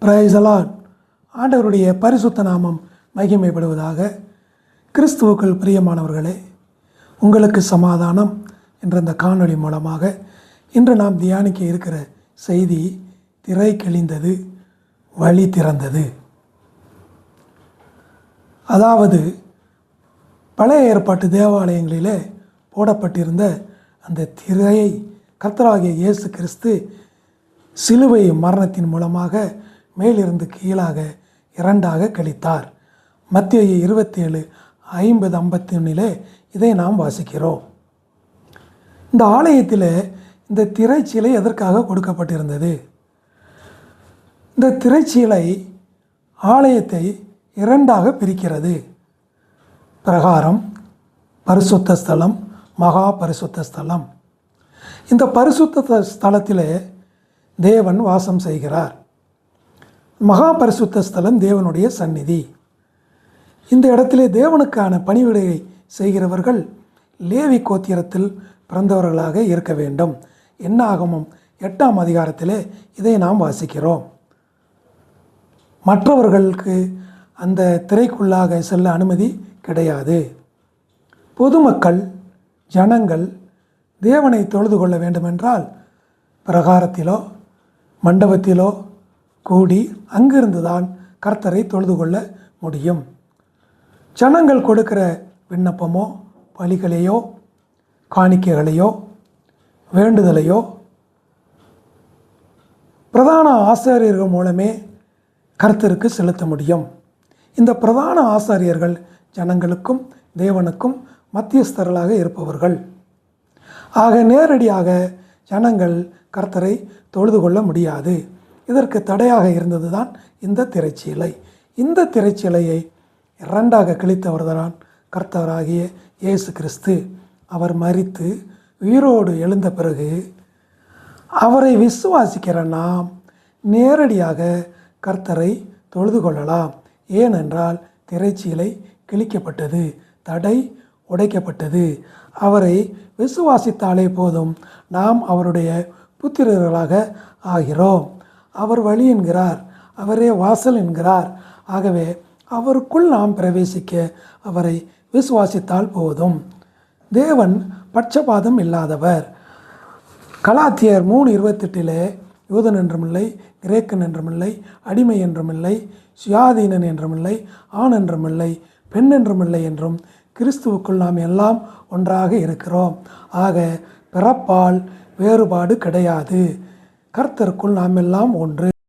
Praise the Lord. ஆண்டவருடைய பரிசுத்த நாமம் மகிமைப்படுவதாக. கிறிஸ்துவுக்குள் பிரியமானவர்களே, உங்களுக்கு சமாதானம் என்ற இந்த காணொளி மூலமாக இன்று நாம் தியானிக்க இருக்கிற செய்தி, திரை கிழிந்தது, வழி திறந்தது. அதாவது பழைய ஏற்பாட்டு தேவாலயங்களிலே போடப்பட்டிருந்த அந்த திரையை கர்த்தராகிய இயேசு கிறிஸ்து சிலுவை மரணத்தின் மூலமாக மேலிருந்து கீழாக இரண்டாக கிழித்தார். மத்தேயு 27:50-51 இதை நாம் வாசிக்கிறோம். இந்த ஆலயத்தில் இந்த திரைச்சீலை எதற்காக கொடுக்கப்பட்டிருந்தது? இந்த திரைச்சீலை ஆலயத்தை இரண்டாக பிரிக்கிறது. பிரகாரம், பரிசுத்த ஸ்தலம், மகா பரிசுத்த ஸ்தலம். இந்த பரிசுத்த ஸ்தலத்தில் தேவன் வாசம் செய்கிறார். மகா பரிசுத்த ஸ்தலம் தேவனுடைய சந்நிதி. இந்த இடத்திலே தேவனுக்கான பணிவிடையை செய்கிறவர்கள் லேவி கோத்திரத்தில் பிறந்தவர்களாக இருக்க வேண்டும். என்னாகமம் 8ஆம் அதிகாரத்திலே இதை நாம் வாசிக்கிறோம். மற்றவர்களுக்கு அந்த திரைக்குள்ளாக செல்ல அனுமதி கிடையாது. பொதுமக்கள், ஜனங்கள் தேவனை தொழுது கொள்ள வேண்டுமென்றால் பிரகாரத்திலோ மண்டபத்திலோ கூடி அங்கிருந்து தான் கர்த்தரை தொழுது கொள்ள முடியும். ஜனங்கள் கொடுக்கிற விண்ணப்பமோ, பலிகளையோ, காணிக்கைகளையோ, வேண்டுதலையோ பிரதான ஆசாரியர்கள் மூலமே கர்த்தருக்கு செலுத்த முடியும். இந்த பிரதான ஆசாரியர்கள் ஜனங்களுக்கும் தேவனுக்கும் மத்தியஸ்தர்களாக இருப்பவர்கள். ஆக நேரடியாக ஜனங்கள் கர்த்தரை தொழுது கொள்ள முடியாது. இதற்கு தடையாக இருந்தது தான் இந்த திரைச்சீலை. இந்த திரைச்சீலையை இரண்டாக கிழித்தவர்தான் கர்த்தராகிய இயேசு கிறிஸ்து. அவர் மரித்து உயிரோடு எழுந்த பிறகு அவரை விசுவாசிக்கிற நாம் நேரடியாக கர்த்தரை தொழுது கொள்ளலாம். ஏனென்றால் திரைச்சீலை கிழிக்கப்பட்டது, தடை உடைக்கப்பட்டது. அவரை விசுவாசித்தாலே போதும், நாம் அவருடைய புத்திரர்களாக ஆகிறோம். அவர் வழி என்கிறார், அவரே வாசல் என்கிறார். ஆகவே அவருக்குள் நாம் பிரவேசிக்க அவரை விசுவாசித்தால் போதும். தேவன் பட்சபாதம் இல்லாதவர். கலாத்தியர் 3:28 யூதன் என்றுமில்லை, கிரேக்கன் என்றுமில்லை, அடிமை என்றுமில்லை, சுயாதீனன் என்றுமில்லை, ஆண் என்றுமில்லை, பெண் என்றுமில்லை என்றும் கிறிஸ்துவுக்குள் நாம் எல்லாம் ஒன்றாக இருக்கிறோம். ஆக பிறப்பால் வேறுபாடு கிடையாது. கர்த்தருக்குள் நாம் எல்லாம் ஒன்று.